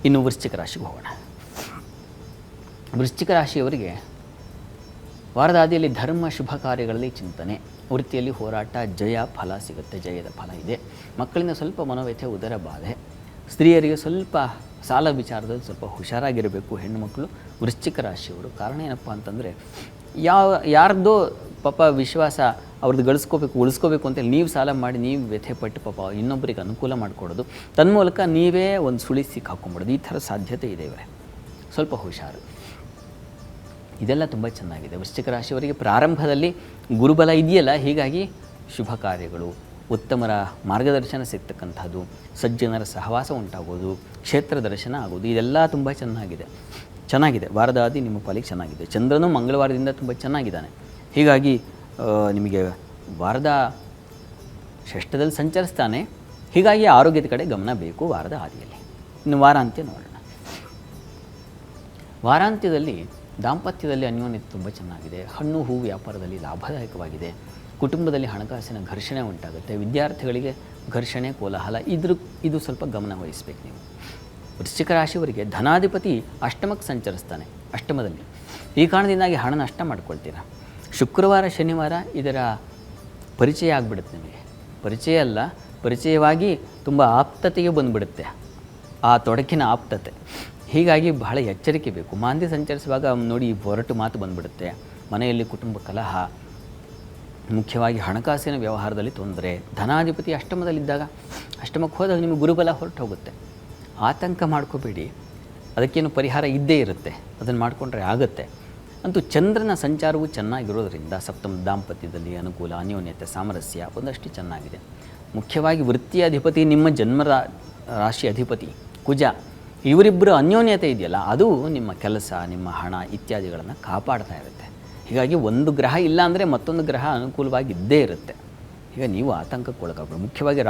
ಇನ್ನು ವೃಶ್ಚಿಕ ರಾಶಿಗೆ ಹೋಗೋಣ. ವೃಶ್ಚಿಕ ರಾಶಿಯವರಿಗೆ ವಾರದ ಆದಿಯಲ್ಲಿ ಧರ್ಮ ಶುಭ ಕಾರ್ಯಗಳಲ್ಲಿ ಚಿಂತನೆ, ವೃತ್ತಿಯಲ್ಲಿ ಹೋರಾಟ, ಜಯ ಫಲ ಸಿಗುತ್ತೆ, ಜಯದ ಫಲ ಇದೆ. ಮಕ್ಕಳಿಂದ ಸ್ವಲ್ಪ ಮನೋವ್ಯಥೆ, ಉದರ ಬಾಧೆ. ಸ್ತ್ರೀಯರಿಗೆ ಸ್ವಲ್ಪ ಸಾಲ ವಿಚಾರದಲ್ಲಿ ಸ್ವಲ್ಪ ಹುಷಾರಾಗಿರಬೇಕು ಹೆಣ್ಣು ಮಕ್ಕಳು ವೃಶ್ಚಿಕ ರಾಶಿಯವರು. ಕಾರಣ ಏನಪ್ಪ ಅಂತಂದರೆ ಯಾರ್ದೋ ಪಾಪ ವಿಶ್ವಾಸ ಅವ್ರದ್ದು ಗಳಿಸ್ಕೋಬೇಕು ಉಳಿಸ್ಕೋಬೇಕು ಅಂತೇಳಿ ನೀವು ಸಾಲ ಮಾಡಿ ನೀವು ವ್ಯಥೆಪಟ್ಟು ಪಾಪ ಇನ್ನೊಬ್ಬರಿಗೆ ಅನುಕೂಲ ಮಾಡಿಕೊಡೋದು, ತನ್ಮೂಲಕ ನೀವೇ ಒಂದು ಸುಳಿ ಸಿಕ್ಕಾಕೊಂಬಿಡೋದು, ಈ ಥರ ಸಾಧ್ಯತೆ ಇದೆ ಇವರೇ. ಸ್ವಲ್ಪ ಹುಷಾರು. ಇದೆಲ್ಲ ತುಂಬ ಚೆನ್ನಾಗಿದೆ. ವೃಶ್ಚಿಕ ರಾಶಿಯವರಿಗೆ ಪ್ರಾರಂಭದಲ್ಲಿ ಗುರುಬಲ ಇದೆಯಲ್ಲ, ಹೀಗಾಗಿ ಶುಭ ಕಾರ್ಯಗಳು, ಉತ್ತಮರ ಮಾರ್ಗದರ್ಶನ ಸಿಗ್ತಕ್ಕಂಥದ್ದು, ಸಜ್ಜನರ ಸಹವಾಸ ಉಂಟಾಗೋದು, ಕ್ಷೇತ್ರ ದರ್ಶನ ಆಗೋದು, ಇದೆಲ್ಲ ತುಂಬ ಚೆನ್ನಾಗಿದೆ. ವಾರದ ಆದಿ ನಿಮ್ಮ ಪಾಲಿಗೆ ಚೆನ್ನಾಗಿದೆ. ಚಂದ್ರನು ಮಂಗಳವಾರದಿಂದ ತುಂಬ ಚೆನ್ನಾಗಿದ್ದಾನೆ. ಹೀಗಾಗಿ ನಿಮಗೆ ವಾರದ ಷಷ್ಠದಲ್ಲಿ ಸಂಚರಿಸ್ತಾನೆ. ಹೀಗಾಗಿ ಆರೋಗ್ಯದ ಕಡೆ ಗಮನ ಬೇಕು ವಾರದ ಆದಿಯಲ್ಲಿ. ಇನ್ನು ವಾರಾಂತ್ಯ ನೋಡೋಣ. ವಾರಾಂತ್ಯದಲ್ಲಿ ದಾಂಪತ್ಯದಲ್ಲಿ ಅನ್ಯೋನ್ಯತೆ ತುಂಬ ಚೆನ್ನಾಗಿದೆ. ಹಣ್ಣು ಹೂ ವ್ಯಾಪಾರದಲ್ಲಿ ಲಾಭದಾಯಕವಾಗಿದೆ. ಕುಟುಂಬದಲ್ಲಿ ಹಣಕಾಸಿನ ಘರ್ಷಣೆ ಉಂಟಾಗುತ್ತೆ. ವಿದ್ಯಾರ್ಥಿಗಳಿಗೆ ಘರ್ಷಣೆ, ಕೋಲಾಹಲ ಇದು ಸ್ವಲ್ಪ ಗಮನ ವಹಿಸಬೇಕು ನೀವು. ವೃಶ್ಚಿಕ ರಾಶಿಯವರಿಗೆ ಧನಾಧಿಪತಿ ಅಷ್ಟಮಕ್ಕೆ ಸಂಚರಿಸ್ತಾನೆ, ಅಷ್ಟಮದಲ್ಲಿ. ಈ ಕಾರಣದಿಂದಾಗಿ ಹಣ ನಷ್ಟ ಮಾಡ್ಕೊಳ್ತೀರಾ. ಶುಕ್ರವಾರ ಶನಿವಾರ ಇದರ ಪರಿಚಯ ಆಗಿಬಿಡುತ್ತೆ ನಿಮಗೆ. ಪರಿಚಯ ಅಲ್ಲ, ಪರಿಚಯವಾಗಿ ತುಂಬ ಆಪ್ತತೆಗೆ ಬಂದುಬಿಡುತ್ತೆ, ಆ ತೊಡಕಿನ ಆಪ್ತತೆ. ಹೀಗಾಗಿ ಬಹಳ ಎಚ್ಚರಿಕೆ ಬೇಕು. ಮಾಂದಿ ಸಂಚರಿಸುವಾಗ ನೋಡಿ ಹೊರಟು ಮಾತು ಬಂದುಬಿಡುತ್ತೆ. ಮನೆಯಲ್ಲಿ ಕುಟುಂಬ ಕಲಹ, ಮುಖ್ಯವಾಗಿ ಹಣಕಾಸಿನ ವ್ಯವಹಾರದಲ್ಲಿ ತೊಂದರೆ. ಧನಾಧಿಪತಿ ಅಷ್ಟಮದಲ್ಲಿದ್ದಾಗ, ಅಷ್ಟಮಕ್ಕೆ ಹೋದಾಗ ನಿಮಗೆ ಗುರುಬಲ ಹೊರಟು ಹೋಗುತ್ತೆ. ಆತಂಕ ಮಾಡ್ಕೋಬೇಡಿ, ಅದಕ್ಕೇನು ಪರಿಹಾರ ಇದ್ದೇ ಇರುತ್ತೆ, ಅದನ್ನು ಮಾಡಿಕೊಂಡ್ರೆ ಆಗುತ್ತೆ. ಅಂತೂ ಚಂದ್ರನ ಸಂಚಾರವು ಚೆನ್ನಾಗಿರೋದರಿಂದ ಸಪ್ತಮ ದಾಂಪತ್ಯದಲ್ಲಿ ಅನುಕೂಲ, ಅನ್ಯೋನ್ಯತೆ, ಸಾಮರಸ್ಯ ಒಂದಷ್ಟು ಚೆನ್ನಾಗಿದೆ. ಮುಖ್ಯವಾಗಿ ವೃತ್ತಿಯ ಅಧಿಪತಿ ನಿಮ್ಮ ಜನ್ಮ ರಾಶಿ ಅಧಿಪತಿ ಕುಜ, ಇವರಿಬ್ಬರು ಅನ್ಯೋನ್ಯತೆ ಇದೆಯಲ್ಲ, ಅದು ನಿಮ್ಮ ಕೆಲಸ, ನಿಮ್ಮ ಹಣ ಇತ್ಯಾದಿಗಳನ್ನು ಕಾಪಾಡ್ತಾ ಇರುತ್ತೆ. ಹೀಗಾಗಿ ಒಂದು ಗ್ರಹ ಇಲ್ಲ ಅಂದರೆ ಮತ್ತೊಂದು ಗ್ರಹ ಅನುಕೂಲವಾಗಿ ಇದ್ದೇ ಇರುತ್ತೆ. ಈಗ ನೀವು ಆತಂಕಕ್ಕೆ ಒಳಗಾಗಬೇಕು. ಮುಖ್ಯವಾಗಿ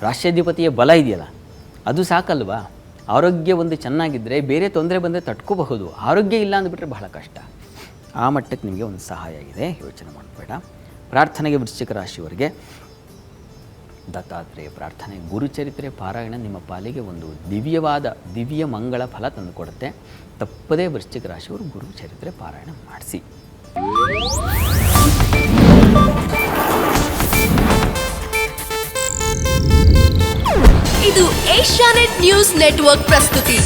ರಾಶ್ಯಾಧಿಪತಿಯ ಬಲ ಇದೆಯಲ್ಲ, ಅದು ಸಾಕಲ್ವಾ. ಆರೋಗ್ಯ ಒಂದು ಚೆನ್ನಾಗಿದ್ದರೆ ಬೇರೆ ತೊಂದರೆ ಬಂದರೆ ತಡ್ಕೋಬಹುದು. ಆರೋಗ್ಯ ಇಲ್ಲ ಅಂದುಬಿಟ್ರೆ ಬಹಳ ಕಷ್ಟ. ಆ ಮಟ್ಟಕ್ಕೆ ನಿಮಗೆ ಒಂದು ಸಹಾಯ ಇದೆ, ಯೋಚನೆ ಮಾಡಬೇಡ. ಪ್ರಾರ್ಥನೆಗೆ ವೃಶ್ಚಿಕ ರಾಶಿಯವರಿಗೆ ದತ್ತಾತ್ರೇಯ ಪ್ರಾರ್ಥನೆ, ಗುರುಚರಿತ್ರೆ ಪಾರಾಯಣ ನಿಮ್ಮ ಪಾಲಿಗೆ ಒಂದು ದಿವ್ಯ ಮಂಗಳ ಫಲ ತಂದುಕೊಡುತ್ತೆ. ತಪ್ಪದೇ ವೃಶ್ಚಿಕ ರಾಶಿಯವರು ಗುರುಚರಿತ್ರೆ ಪಾರಾಯಣ ಮಾಡಿಸಿ. ಇದು ಏಷ್ಯಾನೆಟ್ ನ್ಯೂಸ್ ನೆಟ್ವರ್ಕ್ ಪ್ರಸ್ತುತಿ.